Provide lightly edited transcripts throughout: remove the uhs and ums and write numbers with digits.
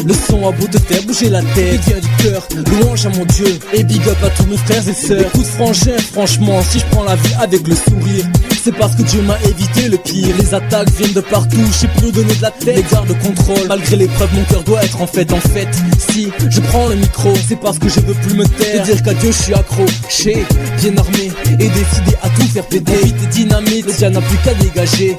Le son a beau te faire bouger la tête, il vient du cœur, louange à mon Dieu. Et big up à tous mes frères et sœurs. Écoute frangin, franchement, si je prends la vie avec le sourire, c'est parce que Dieu m'a évité le pire. Les attaques viennent de partout, je sais plus où donner de la tête. Les gardes contrôle, malgré l'épreuve mon cœur doit être en fait. Si je prends le micro, c'est parce que je veux plus me taire. Te dire qu'à Dieu je suis accro, chez, bien armé et décidé à tout faire péter. Vite et dynamite, le diable n'a plus qu'à dégager.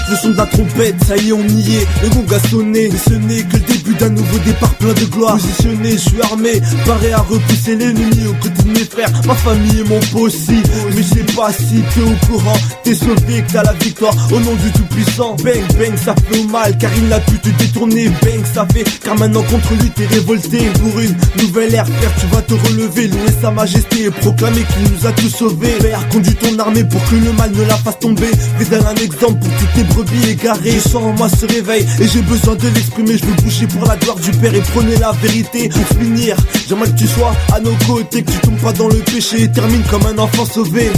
Le son de la trompette, ça y est on y est, le gong a sonné. Mais ce n'est que le début d'un nouveau départ plein de gloire. Positionné, je suis armé, paré à repousser l'ennemi aux côtés de mes frères, ma famille et mon pot aussi. Mais je sais pas si t'es au courant, t'es sauvé que t'as la victoire au nom du tout-puissant. Bang bang ça fait mal car il n'a pu te détourner. Bang ça fait car maintenant contre lui t'es révolté. Pour une nouvelle ère frère tu vas te relever, louer sa majesté et proclamer qu'il nous a tous sauvés. Père conduis ton armée pour que le mal ne la fasse tomber. Fais un exemple pour toutes tes brebis égarées. Je sens en moi ce réveil et j'ai besoin de l'exprimer. Je veux bouger pour la gloire du Père et prôner la vérité. Pour finir, j'aimerais que tu sois à nos côtés, que tu tombes pas dans le péché et termine comme un enfant sauvé.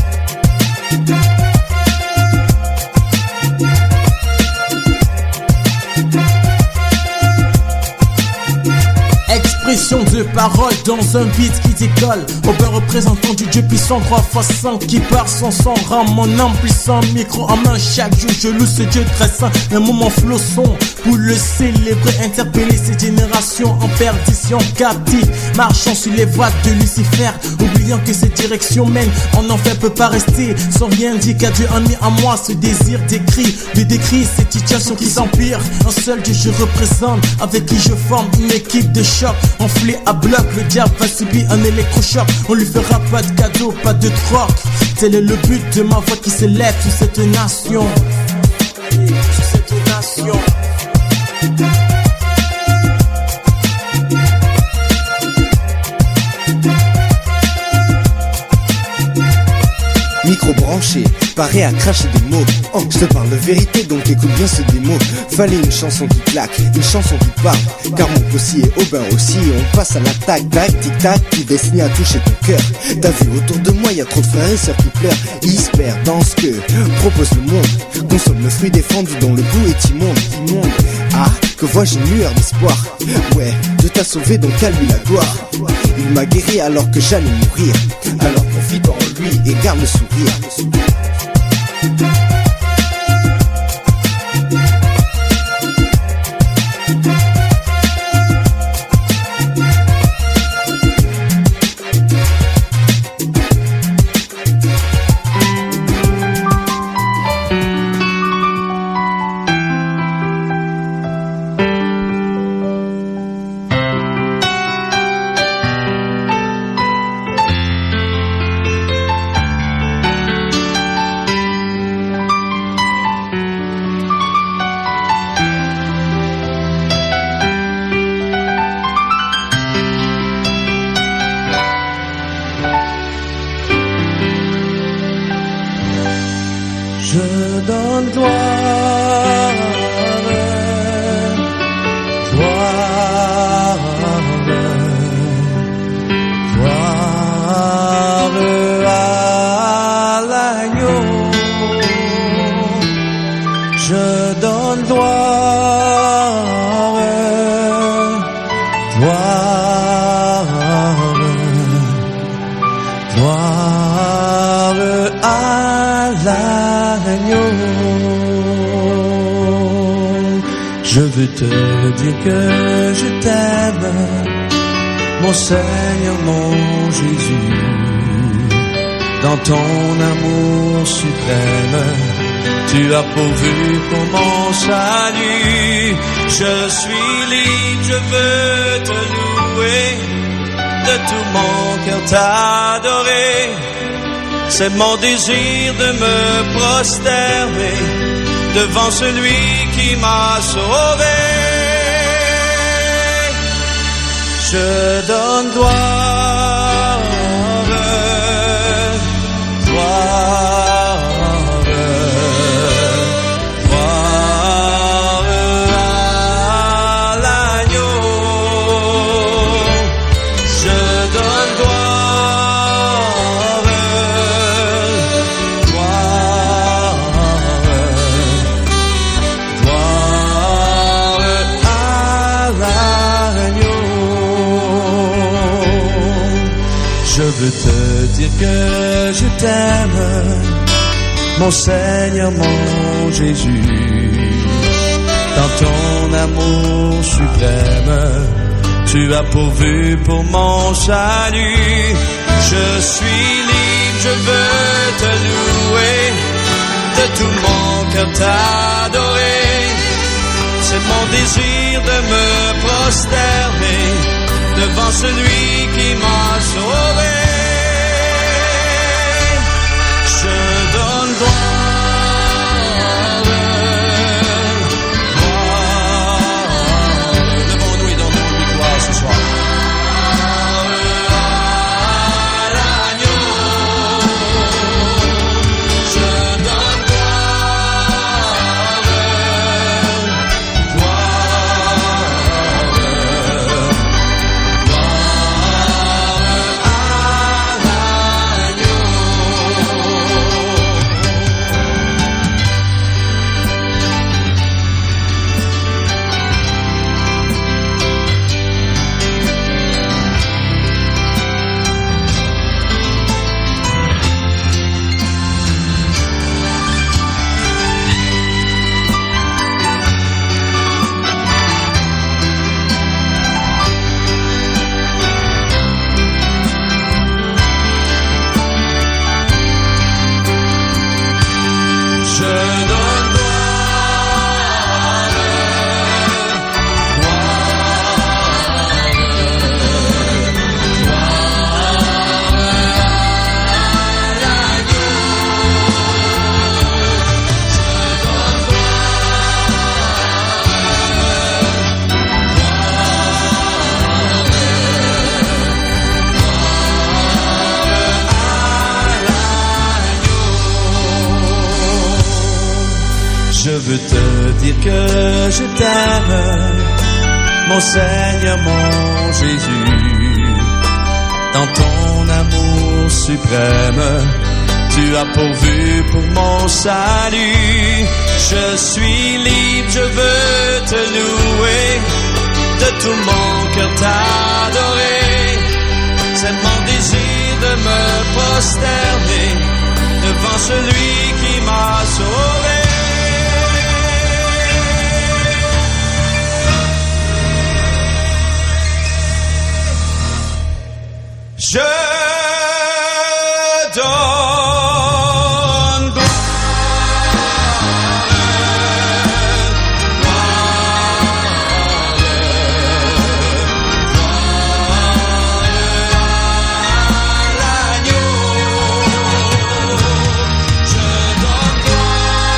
Expression de parole dans un beat qui décolle. Aubin représentant du Dieu puissant, 3x5 qui part son sang, rend mon âme puissant. Micro en main, chaque jour je loue ce Dieu très saint. Un moment flosson pour le célébrer, interpeller ces générations en perdition, captives, marchant sur les voies de Lucifer, oubliant que cette direction mène en enfer peut pas rester sans rien dire qu'à Dieu a mis en moi ce désir d'écrit, de décrire cette situation qui s'empire. Un seul Dieu je représente, avec qui je forme une équipe de choc. Enflé à bloc, le diable va subir un électrochoc. On lui fera pas de cadeau, pas de troc. Tel est le but de ma voix qui s'élève sur cette nation. Sur cette nation. Micro branché, paré à cracher des mots. Oh, je te parle de vérité, donc écoute bien ce démo. Fallait une chanson qui claque, une chanson qui parle. Car mon possi est Aubin aussi, on passe à l'attaque. Tac, tic tac, qui destiné à toucher ton cœur. T'as vu autour de moi, y a trop de frères et sœurs qui pleurent. Ils se perdent dans ce que propose le monde. Consomme le fruit défendu dont le goût est immonde. Ah, que vois-je une lueur d'espoir. Ouais, Dieu t'a sauvé donc à lui la gloire. Il m'a guéri alors que j'allais mourir. Alors confie en lui et garde le sourire. Je donne gloire, gloire, gloire à l'agneau. Je donne gloire, gloire, gloire à l'agneau. Je veux te dire que je t'aime, mon Seigneur, mon Jésus. Dans ton amour suprême, tu as pourvu pour mon salut. Je suis libre, je veux te louer, de tout mon cœur t'adorer. C'est mon désir de me prosterner devant celui qui m'a sauvé. Je donne gloire, gloire, gloire à l'agneau. Je donne gloire, veux te dire que je t'aime, mon Seigneur, mon Jésus. Dans ton amour suprême, tu as pourvu pour mon salut. Je suis libre, je veux te louer, de tout mon cœur t'adorer. C'est mon désir de me prosterner devant celui qui m'a sauvé. Je donne gloire, levons-nous et donnons victoire ce soir. Je veux te dire que je t'aime, mon Seigneur, mon Jésus. Dans ton amour suprême, tu as pourvu pour mon salut. Je suis libre, je veux te louer, de tout mon cœur t'adorer. C'est mon désir de me prosterner devant celui qui m'a sauvé. Je donne gloire à l'agneau. Je donne gloire.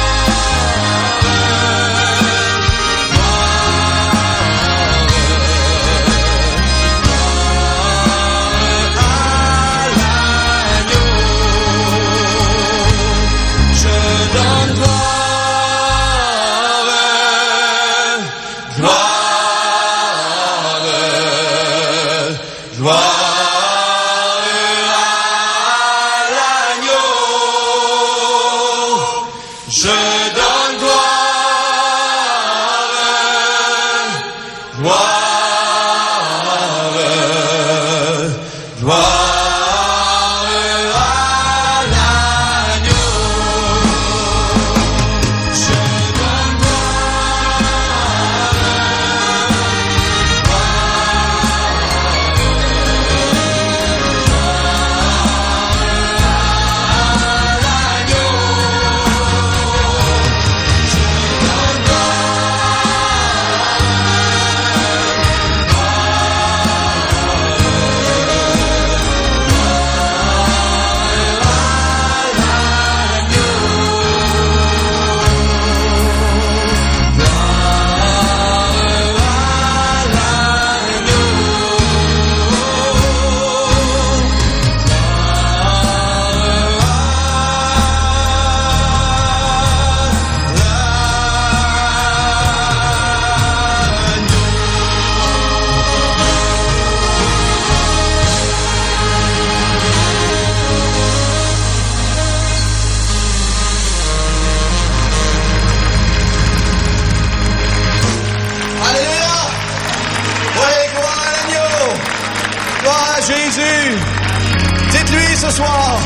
ce soir.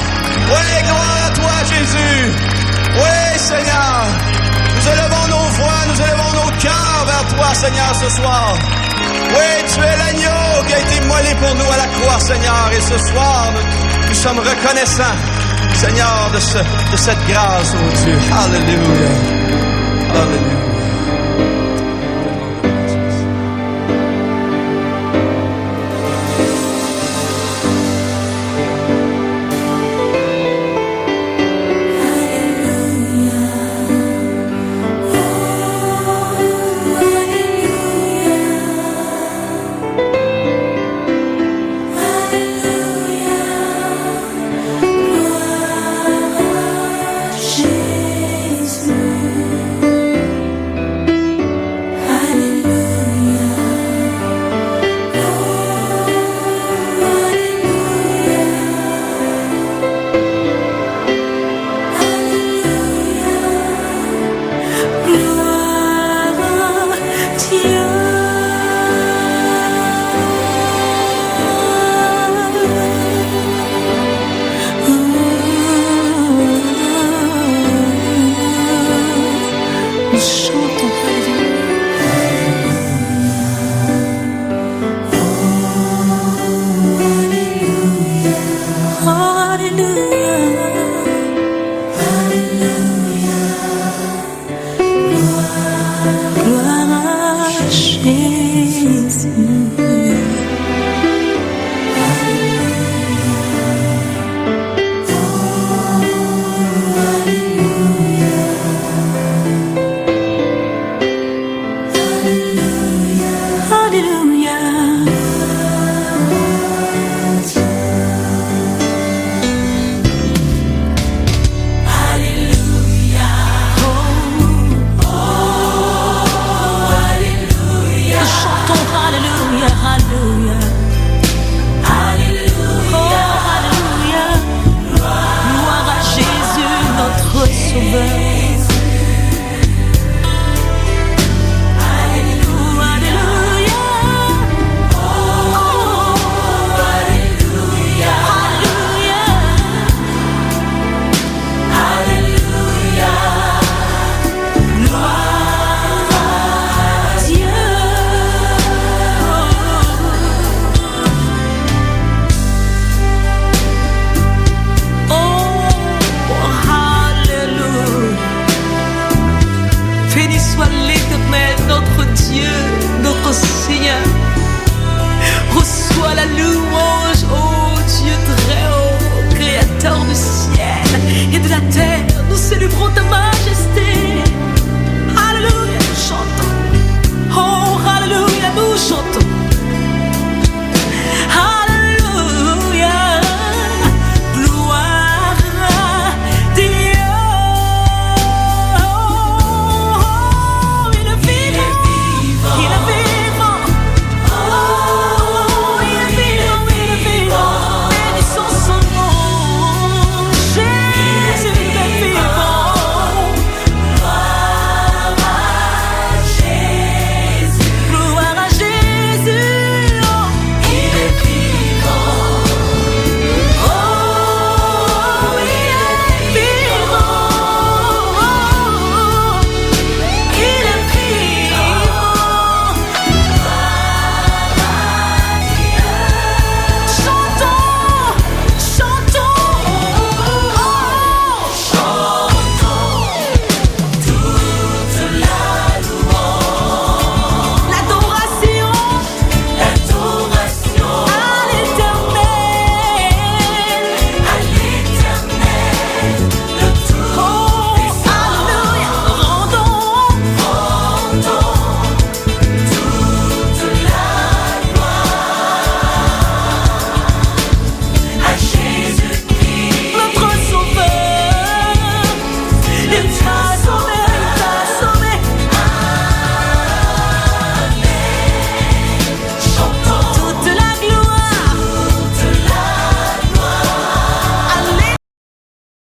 Oui, gloire à toi, Jésus. Oui, Seigneur. Nous élevons nos voix, nous élevons nos cœurs vers toi, Seigneur, ce soir. Oui, tu es l'agneau qui a été immolé pour nous à la croix, Seigneur. Et ce soir, nous sommes reconnaissants, Seigneur, de cette grâce, oh Dieu. Alléluia. Alléluia.